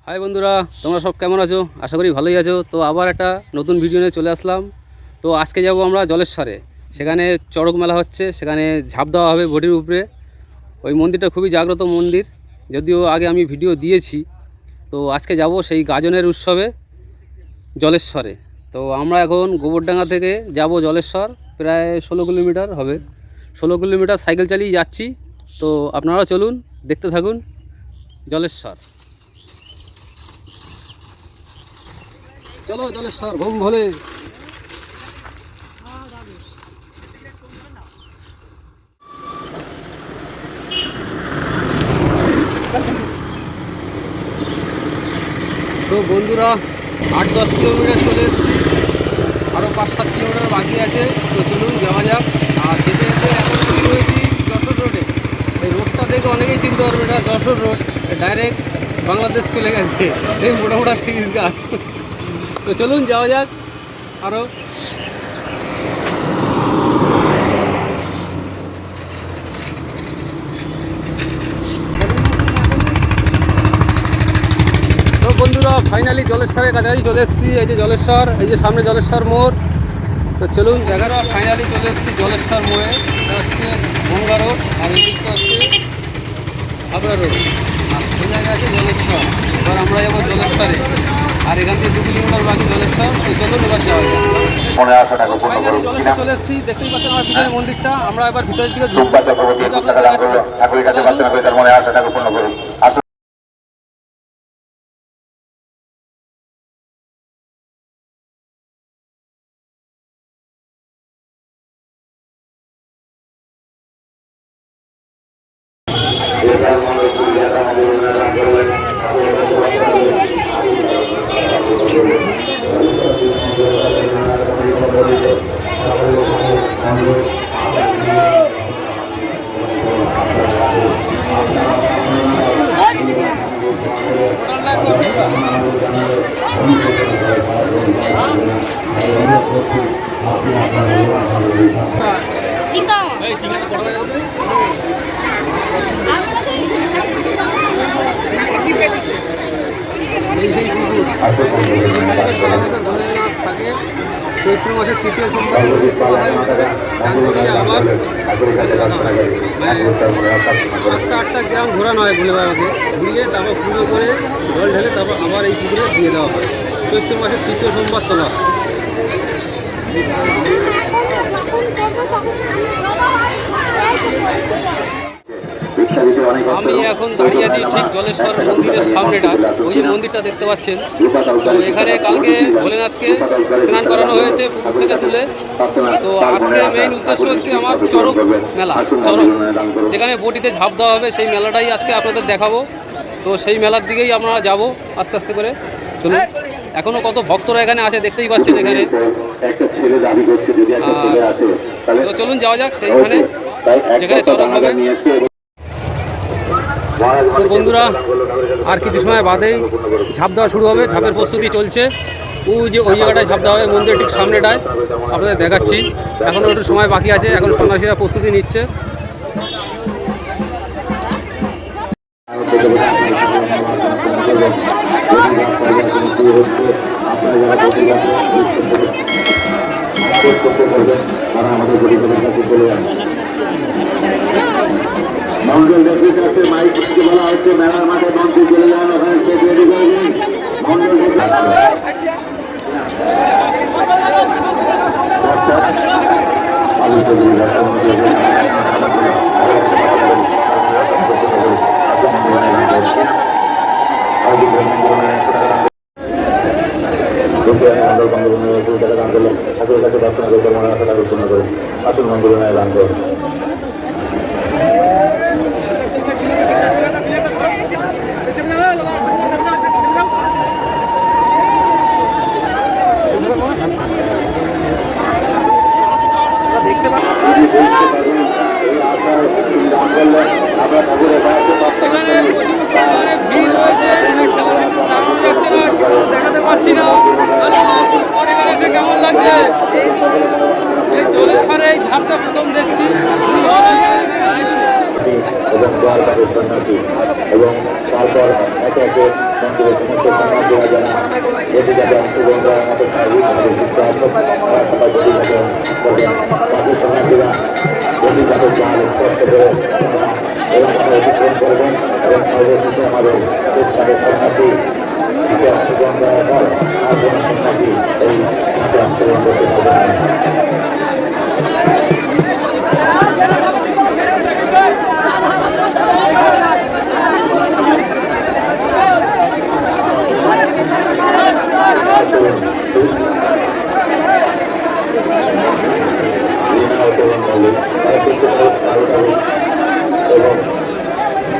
High বন্ধুরা, তোমরা সব কেমন আছো? আশা করি ভালোই আছো। তো আবার একটা নতুন ভিডিও নিয়ে চলে আসলাম। তো আজকে যাব আমরা জলেশ্বরে। সেখানে চড়ক মেলা হচ্ছে, সেখানে ঝাঁপ দেওয়া হবে বটির উপরে। ওই মন্দিরটা খুবই জাগ্রত মন্দির, যদিও আগে আমি ভিডিও দিয়েছি। তো আজকে যাব সেই গাজনের উৎসবে জলেশ্বরে। তো আমরা এখন গোবরডাঙ্গা থেকে যাব জলেশ্বর, প্রায় 16 কিলোমিটার হবে। 16 কিলোমিটার সাইকেল চালিয়ে যাচ্ছি। তো আপনারা চলুন, দেখতে থাকুন জলেশ্বর। চলো জলেশ্বর ঘুম ভোলে। তো বন্ধুরা, 8-10 কিলোমিটার চলে এসেছি, আরও 5-7 কিলোমিটার বাকি আছে। তো চলুন যাওয়া যাক। আর যেতে যেতে এখন শুরু হয়েছি যশোর রোডে। এই রোডটা দেখে অনেকেই চিনতে পারবে, এটা যশোর রোড। ডাইরেক্ট বাংলাদেশ চলে গেছে, এই মোটা মোটা সিরিজ গাছ। তো চলুন যাওয়া যাক আরও। তো বন্ধুরা, ফাইনালি জলেশ্বরের কাছাকাছি চলে এসেছি। এই যে জলেশ্বর, এই যে সামনে জলেশ্বর মোড়। তো চলুন জায়গাটা, ফাইনালি চলে এসেছি জলেশ্বর মোড়ে। এটা হচ্ছে গঙ্গা রোড, আর এই দিকটা হচ্ছে হাবড়া রোড, আর সেই জায়গায় আছে জলেশ্বর। এবার আমরা যাবো জলেশ্বরে, আর এখান থেকে 2 কিলোমিটার বাকি জলেশ্বর। তো চলুন এবার যাওয়া যায়। ফাইনালি জলেশ্বর চলে এসেছি, দেখতেই পাচ্ছেন আমার পিছনে মন্দিরটা। আমরা এবার ভিতরের দিকে যাচ্ছি। থাকে চৈত্র মাসের 3য় সোমবার আবার 7-8টা গ্রাম ঘোরানো হয় ভুলে বেড়াতে, ঘুরিয়ে তারপর পুজো করে জল ঢেলে তারপর আবার এই পুকুরে দিয়ে দেওয়া হয়। চৈত্র মাসের 3য় সোমবার তোলা। আমি এখন দাঁড়িয়ে আছি ঠিক জলেশ্বর মন্দিরের সামনেটা। ওই যে মন্দিরটা দেখতে পাচ্ছেন, তো এখানে কালকে ভোলেনাথকে স্নান করানো হয়েছে পুকুর থেকে তুলে। তো আজকে মেইন উদ্দেশ্য হচ্ছে আমার চড়ক মেলা, চড়ক যেখানে বটিতে ঝাঁপ দেওয়া হবে, সেই মেলাটাই আজকে আপনাদের দেখাবো। তো সেই মেলার দিকেই আমরা যাব আস্তে আস্তে করে। চলুন, এখনও কত ভক্তরা এখানে আছে দেখতেই পাচ্ছেন এখানে। তো চলুন যাওয়া যাক সেইখানে, যেখানে চড়ক হবে। তো বন্ধুরা, আর কিছু সময় বাদেই ঝাঁপ দেওয়া শুরু হবে। ঝাঁপের প্রস্তুতি চলছে। ওই যে ওই জায়গাটায় ঝাঁপ দেওয়া হবে, মন্দির ঠিক সামনেটায় আপনাদের দেখাচ্ছি। এখনও একটু সময় বাকি আছে, এখন সন্ন্যাসীরা প্রস্তুতি নিচ্ছে। মন্দির দেখতে যাচ্ছে, মাইক বলা হচ্ছে মেলার মাঠে মন্দির চলে যান, ওখানে সে তৈরি করে দিন। ঠাকুরের কাছে প্রার্থনা করতে মনে আশা ঠাকুর পূর্ণ করে আসুন মন্দিরে দান করুন। এখানে প্রচুর পরিমাণে ভিড় রয়েছে, দেখাতে পাচ্ছি না। এসে কেমন লাগছে? এই জলেশ্বরে এই ঝাঁপটা প্রথম দেখছি। সন্ন্যাসী এবং তারপর একে একে মন্দিরের সমস্ত সন্ন্যাসীরা যারা প্রতিজাতে অংশগ্রহণ করার মতো সার্বিক তাদের শিক্ষা তারা সবাই প্রতিজাতে করবেন। বাকি সন্ন্যাসীরা প্রতিজাতের জাল স্পর্শ করে এবং অতিক্রম করবেন এবং সর্বশেষে আমাদের শেষকালের সন্ন্যাসী অংশগ্রহণ করার পর আর কোনো সন্ন্যাসী এই হাতে অংশগ্রহণ করতে পারবেন না। এবং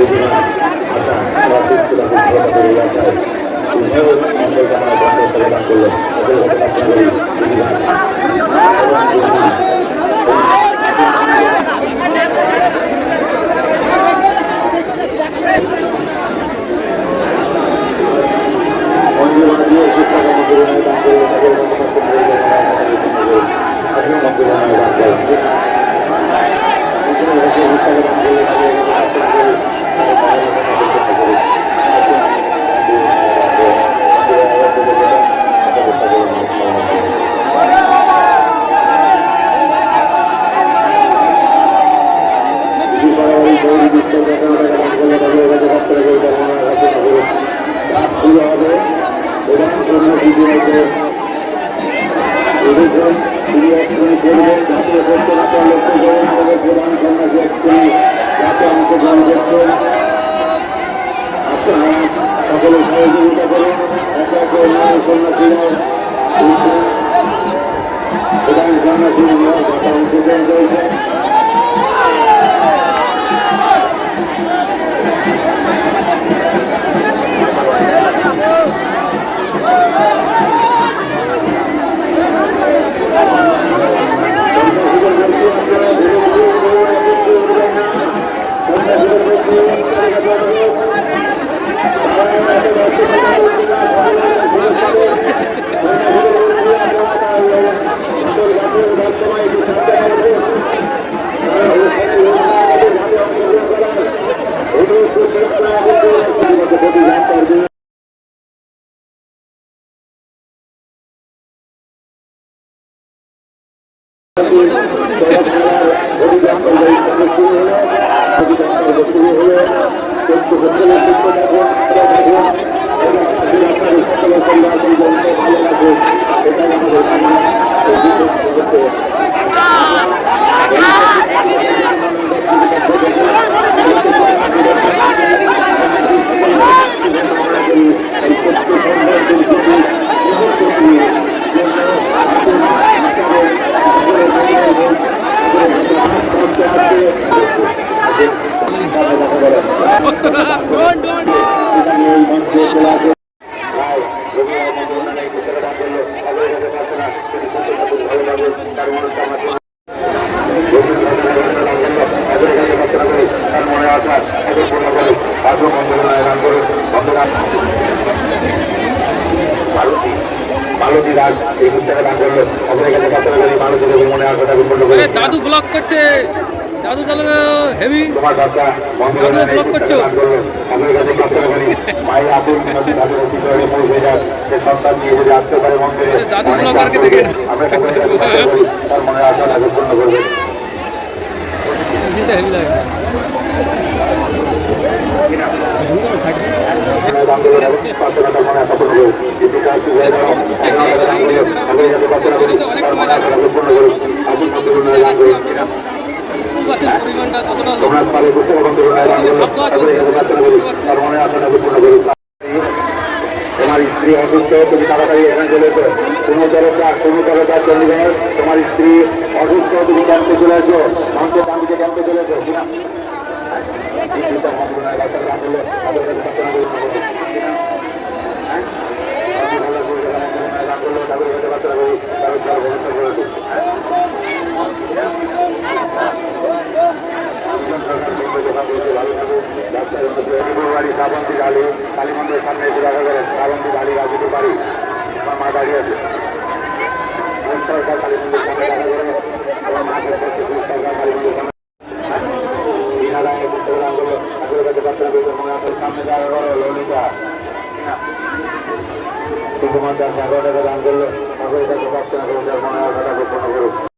বিভিন্ন আশা মন্ডল কামনা বন্ধ প্রদান করলেন সকলের সহযোগিতা করুন প্রধান সন্ন্যাসী অংশগ্রহণ করেছেন। দাদু ব্লক করছে, দাদু চলো হেভি ব্লক করছো। দাদু ব্লগারকে দেখে তার মনে আশা পূর্ণ করবে। হেভি লাগে। তোমার স্ত্রী অসুস্থ, তুমি তাড়াতাড়ি এখানে চলে এসো। কোনো তরফা চণ্ডীগড়, তোমার স্ত্রী অসুস্থ, তুমি ক্যাম্পে চলে এসো। ক্যাম্পে চলে এসো কিনা শ্রাবন্তী ডালি কালী মন্দিরের সামনে এসে দেখা গেলেন। শ্রাবন্তী ডালি রাজুপুর বাড়ি, আমার মা দাঁড়িয়ে আছে। কালী মন্দির সামনে দেখা গেলেন। কালী মন্দির সামনে কুমার দাস 11 টাকা দান করলো ঠাকুরের কাছে প্রার্থনা করে তার মনে হয় কথা পূর্ণ করুক।